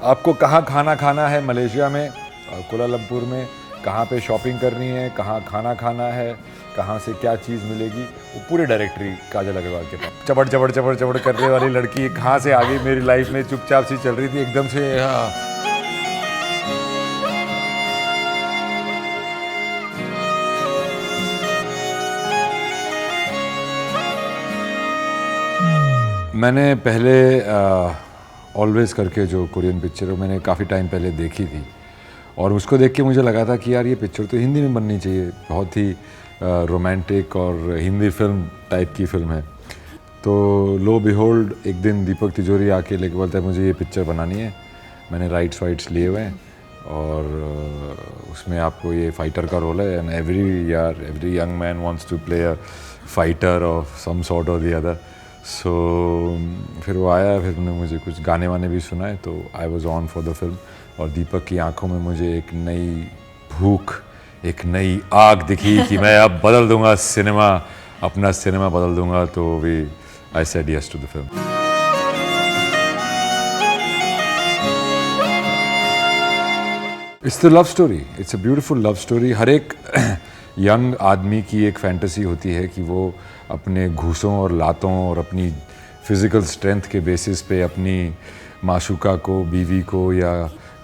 आपको कहाँ खाना खाना है मलेशिया में, कुआलालंपुर में, कहाँ पे शॉपिंग करनी है, कहाँ खाना खाना है, कहाँ से क्या चीज़ मिलेगी, वो पूरी डायरेक्टरी काजल अग्रवाल के पास। चबड़ चबड़ चबड़ चबड़ करने वाली लड़की कहाँ से आ गई मेरी लाइफ में, चुपचाप सी चल रही थी एकदम से। मैंने पहले ऑलवेज़ करके जो कोरियन पिक्चर है मैंने काफ़ी टाइम पहले देखी थी और उसको देख के मुझे लगा था कि यार ये पिक्चर तो हिंदी में बननी चाहिए, बहुत ही रोमांटिक और हिंदी फिल्म टाइप की फिल्म है। तो लो बिहोल्ड एक दिन दीपक तिजोरी आके लेके बोलता है मुझे ये पिक्चर बनानी है। मैंने राइट्स लिए हुए हैं और उसमें आपको ये फाइटर का रोल है and every young man wants to play a fighter of some sort और द अदर। सो फिर वो आया, फिर उन्होंने मुझे कुछ गाने वाने भी सुनाए, तो I was on for the film. और दीपक की आंखों में मुझे एक नई भूख, एक नई आग दिखी कि मैं अब बदल दूंगा सिनेमा, अपना सिनेमा बदल दूंगा। तो I said yes to the film. It's the love story, it's a beautiful love story. हर एक यंग आदमी की एक फैंटेसी होती है कि वो अपने घूसों और लातों और अपनी फ़िज़िकल स्ट्रेंथ के बेसिस पे अपनी माशूका को, बीवी को या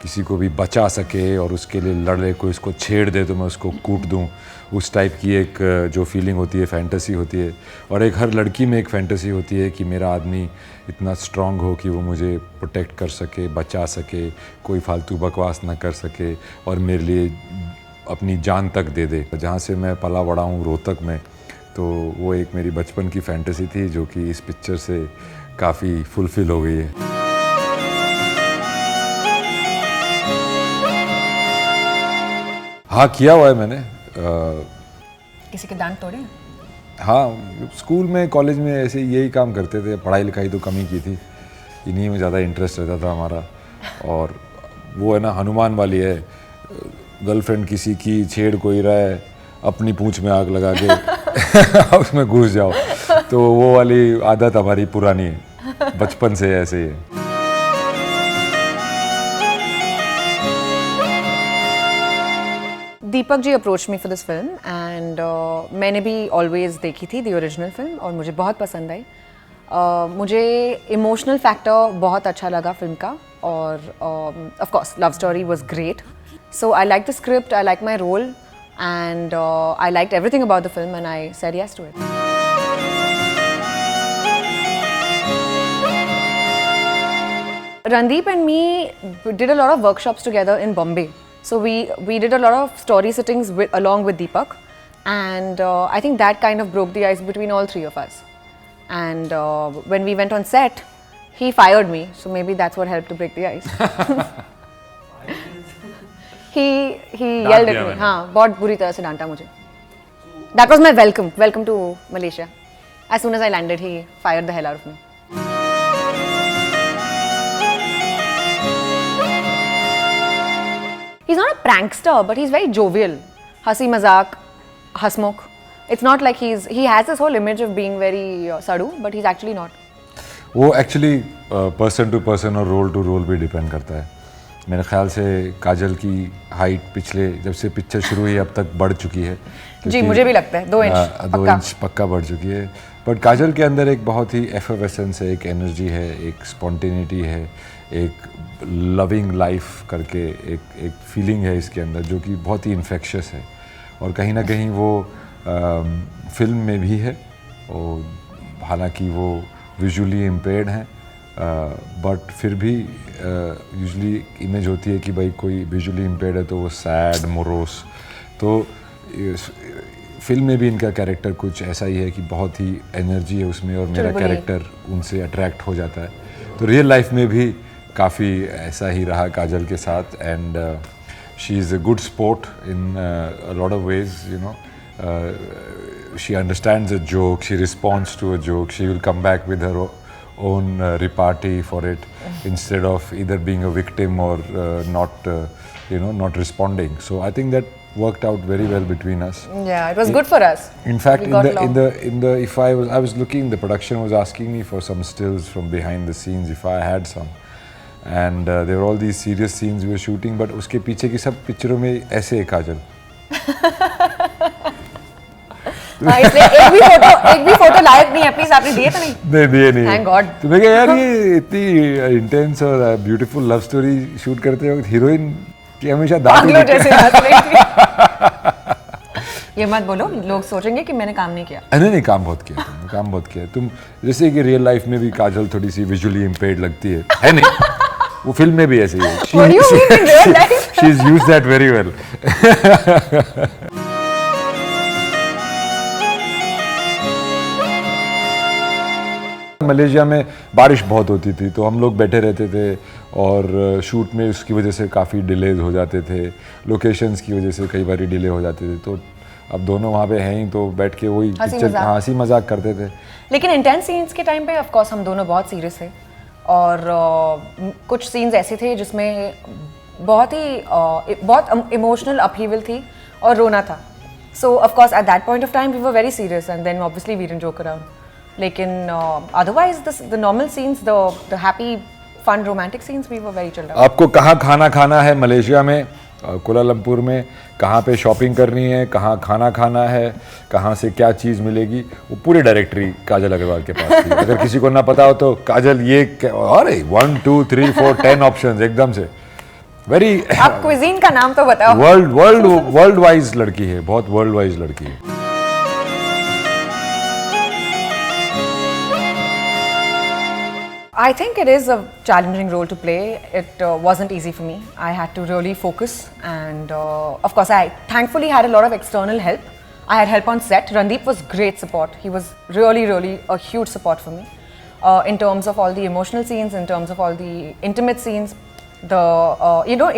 किसी को भी बचा सके और उसके लिए लड़े, कोई इसको छेड़ दे तो मैं उसको कूट दूं, उस टाइप की एक जो फीलिंग होती है, फैंटेसी होती है। और एक हर लड़की में एक फैंटेसी होती है कि मेरा आदमी इतना स्ट्रांग हो कि वो मुझे प्रोटेक्ट कर सके, बचा सके, कोई फालतू बकवास ना कर सके और मेरे लिए अपनी जान तक दे दे। जहाँ से मैं पला बड़ा हूँ रोहतक में, तो वो एक मेरी बचपन की फैंटेसी थी जो कि इस पिक्चर से काफ़ी फुलफ़िल हो गई है। हाँ, किया हुआ है मैंने। किसी के दांत तोड़े? हाँ, स्कूल में, कॉलेज में ऐसे यही काम करते थे। पढ़ाई लिखाई तो कम ही की थी, इन्हीं में ज़्यादा इंटरेस्ट रहता था हमारा। और वो है ना, हनुमान वाली है, गर्लफ्रेंड किसी की छेड़ कोई रहा है, अपनी पूंछ में आग लगा के उसमें घुस जाओ। तो वो वाली आदत हमारी पुरानी है, बचपन से ऐसे ही है। Deepak ji approach me for this film and मैंने भी ऑलवेज देखी थी द ओरिजिनल फिल्म और मुझे बहुत पसंद आई। मुझे इमोशनल फैक्टर बहुत अच्छा लगा फिल्म का और of course love story was great. So I like the script, I like my role and I liked everything about the film and I said yes to it. Randeep and me did a lot of workshops together in Bombay. So we did a lot of story sittings along with Deepak and I think that kind of broke the ice between all three of us. And when we went on set, he fired me. So maybe that's what helped to break the ice. He yelled at me. हाँ, बहुत बुरी तरह से डांटा मुझे. That was my welcome to Malaysia. As soon as I landed, he fired the hell out of me. He's not a prankster, but he's very jovial. हंसी मजाक, हंसमुख. It's not like he has this whole image of being very sadu, but he's actually not. वो actually person to person और role to role भी depend करता है। मेरे ख्याल से काजल की हाइट पिछले जब से पिक्चर शुरू हुई अब तक बढ़ चुकी है। जी, मुझे भी लगता है 2 इंच पक्का बढ़ चुकी है। बट काजल के अंदर एक बहुत ही एफर्वेसेंस है, एक एनर्जी है, एक स्पॉन्टेनिटी है, एक लविंग लाइफ करके एक फीलिंग है इसके अंदर जो कि बहुत ही इन्फेक्शियस है। और कहीं ना कहीं वो फिल्म में भी है। और हालांकि वो विजुअली इम्पेयर्ड हैं बट फिर भी यूजुअली इमेज होती है कि भाई कोई विजुअली इम्पेयर्ड है तो वो सैड, मोरोस। तो फिल्म में भी इनका कैरेक्टर कुछ ऐसा ही है कि बहुत ही एनर्जी है उसमें और मेरा कैरेक्टर उनसे अट्रैक्ट हो जाता है। तो रियल लाइफ में भी काफ़ी ऐसा ही रहा काजल के साथ and she is a good sport in a lot of ways, you know. She understands a joke, she responds to a joke, she will come back with her own repartee for it instead of either being a victim or not responding. So I think that worked out very well between us. Yeah, it was good for us. In fact, in the if I was looking, the production was asking me for some stills from behind the scenes if I had some. And there were all these serious scenes we were shooting, but उसके पीछे की सब पिक्चरों में ऐसे है काजल। इसलिए एक भी फोटो लायक नहीं है, प्लीज आपने दिए तो नहीं? नहीं दिए नहीं। Thank God. तो मैं कहा यार ये इतनी इंटेंस और ब्यूटीफुल लव स्टोरी शूट करते वक्त हीरोइन की हमेशा पागलों जैसे हंस रही थी। ये मत बोलो, लोग सोचेंगे कि मैंने काम नहीं किया। नहीं काम बहुत किया तुमने, काम बहुत किया तुम। जैसे कि रियल लाइफ में भी काजल थोड़ी सी विजुअली इम्पेयर्ड लगती है नहीं? वो फिल्म में भी ऐसे ही है। What do you mean in real life? She's used that very well. Malaysia में बारिश बहुत होती थी तो हम लोग बैठे रहते थे और शूट में उसकी वजह से काफ़ी डिलेज हो जाते थे, लोकेशंस की वजह से कई बार डिले हो जाते थे। तो अब दोनों वहाँ पे हैं ही तो बैठ के वही हंसी मजाक करते थे। लेकिन इंटेंस सीन्स के टाइम पे ऑफ कोर्स हम दोनों बहुत सीरियस थे और कुछ सीन्स ऐसे थे जिसमें बहुत इमोशनल अपहीवल थी और रोना था। So of course at that point of time we were very serious and then obviously we didn't joke around. लेकिन otherwise the normal scenes, the happy fun romantic scenes, we were very chilled out. आपको कहाँ खाना खाना है Malaysia में, कुलालंपुर में, कहाँ पे शॉपिंग करनी है, कहाँ खाना खाना है, कहाँ से क्या चीज़ मिलेगी, वो पूरी डायरेक्टरी काजल अग्रवाल के पास थी। अगर किसी को ना पता हो तो काजल ये अरे 1 2 3 4 10 ऑप्शंस एकदम से वेरी। आप क्विजीन का नाम तो बताओ। वर्ल्ड वाइज लड़की है, बहुत वर्ल्ड वाइज लड़की है। I think it is a challenging role to play. It wasn't easy for me. I had to really focus and of course I thankfully had a lot of external help. I had help on set. Randeep was great support. He was really a huge support for me in terms of all the emotional scenes, in terms of all the intimate scenes, the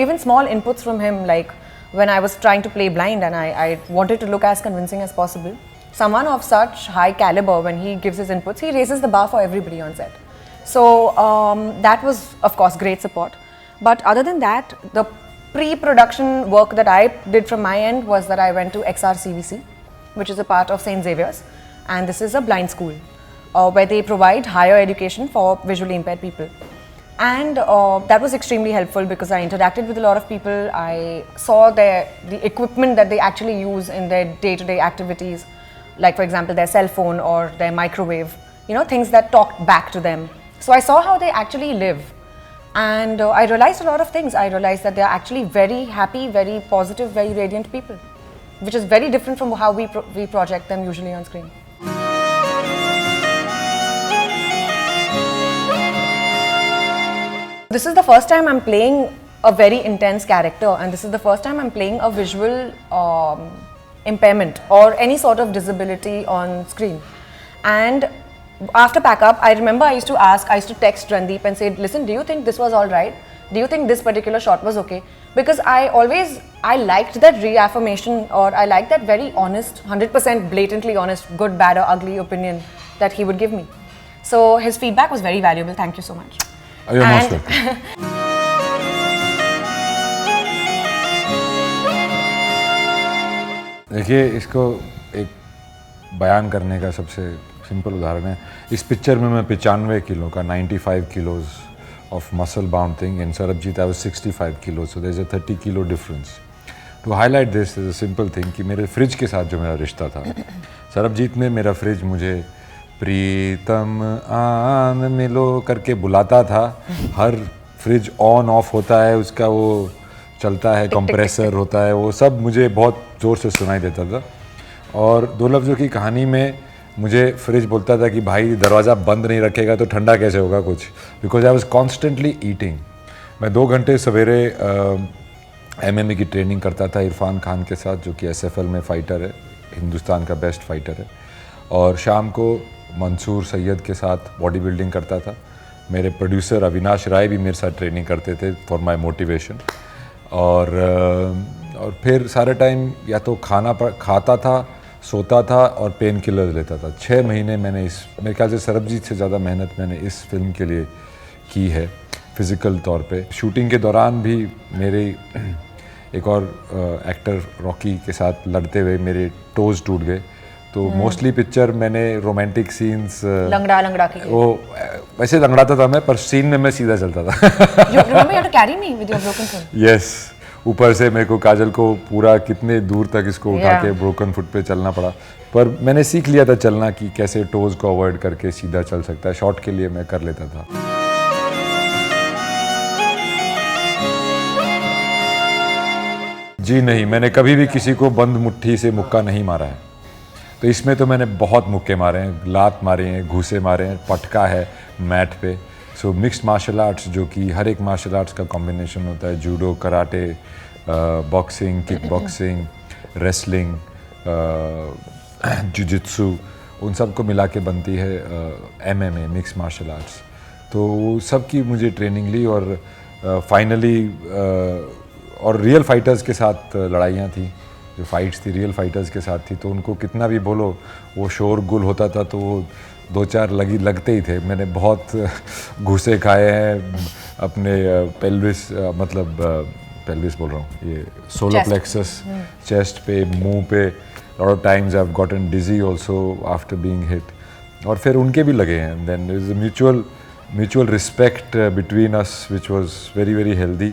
even small inputs from him, like when I was trying to play blind and I wanted to look as convincing as possible. Someone of such high caliber, when he gives his inputs, he raises the bar for everybody on set. So that was of course great support, but other than that, the pre-production work that I did from my end was that I went to XRCVC, which is a part of St. Xavier's, and this is a blind school where they provide higher education for visually impaired people. And that was extremely helpful because I interacted with a lot of people. I saw the equipment that they actually use in their day-to-day activities, like for example their cell phone or their microwave, things that talk back to them. So I saw how they actually live, and I realized a lot of things. I realized that they are actually very happy, very positive, very radiant people, which is very different from how we project them usually on screen. This is the first time I'm playing a very intense character, and this is the first time I'm playing a visual impairment or any sort of disability on screen. And after pack up, I remember I used to text Randeep and say, listen, do you think this was all right? Do you think this particular shot was okay? Because I liked that reaffirmation, or I liked that very honest, 100% blatantly honest, good, bad or ugly opinion that he would give me. So his feedback was very valuable. Thank you so much. You're most welcome. देखिए, इसको एक बयान करने का सबसे simple उदाहरण है, इस पिक्चर में मैं 95 किलो का 95 kilos of muscle bound thing, in Sarbjit I was 65 kilo, so there is a 30 kilo difference. To highlight this is a simple thing कि मेरे फ्रिज के साथ जो मेरा रिश्ता था, सरबजीत में मेरा फ्रिज मुझे प्रीतम आन मिलो करके बुलाता था। हर फ्रिज ऑन ऑफ होता है, उसका वो चलता है, कंप्रेसर होता है, वो सब मुझे बहुत ज़ोर से सुनाई देता था। और दो लफ्ज़ों की कहानी में मुझे फ्रिज बोलता था कि भाई दरवाज़ा बंद नहीं रखेगा तो ठंडा कैसे होगा कुछ, because I was constantly eating. मैं 2 घंटे सवेरे MMA की ट्रेनिंग करता था इरफान खान के साथ, जो कि SFL में फ़ाइटर है, हिंदुस्तान का बेस्ट फाइटर है, और शाम को मंसूर सैयद के साथ बॉडी बिल्डिंग करता था। मेरे प्रोड्यूसर अविनाश राय भी मेरे साथ ट्रेनिंग करते थे फॉर माई मोटिवेशन। और फिर सारे टाइम या तो खाता था, सोता था और पेन किलर लेता था। 6 महीने मैंने मेरे ख्याल से सरबजीत से ज़्यादा मेहनत मैंने इस फिल्म के लिए की है फिज़िकल तौर पे। शूटिंग के दौरान भी मेरे एक और एक्टर रॉकी के साथ लड़ते हुए मेरे टोज़ टूट गए। तो मोस्टली पिक्चर मैंने रोमांटिक सीन्स लंगड़ा की वो वैसे लंगड़ाता था मैं, पर सीन में मैं सीधा चलता था। You remember you had to carry me with your broken foot? Yes, ऊपर से मेरे को काजल को पूरा कितने दूर तक इसको उठा Yeah. के ब्रोकन फुट पे चलना पड़ा, पर मैंने सीख लिया था चलना कि कैसे टोज को अवॉइड करके सीधा चल सकता है। शॉट के लिए मैं कर लेता था। जी नहीं, मैंने कभी भी किसी को बंद मुट्ठी से मुक्का नहीं मारा है। तो इसमें तो मैंने बहुत मुक्के मारे हैं, लात मारे हैं, घूसे मारे हैं, पटका है मैट पे। सो मिक्स्ड मार्शल आर्ट्स, जो कि हर एक मार्शल आर्ट्स का कॉम्बिनेशन होता है, judo, karate, boxing, kick boxing, wrestling, jujitsu, उन सब को मिला के बनती है MMA, मिक्स मार्शल आर्ट्स। तो सब की मुझे ट्रेनिंग ली और फाइनली और रियल फाइटर्स के साथ लड़ाइयाँ थी, जो फाइट्स थी रियल फाइटर्स के साथ थी, तो उनको कितना भी बोलो वो शोरगुल होता था, तो वो 2-4 लगते ही थे। मैंने बहुत घूसे खाए हैं अपने पेल्विस, मतलब पेल्विस बोल रहा हूँ, ये सोलर प्लेक्सस, चेस्ट पे, मुंह पे। Lot of times I have gotten dizzy also after being hit, और फिर उनके भी लगे हैं। Then there is a mutual respect between us which was very very healthy.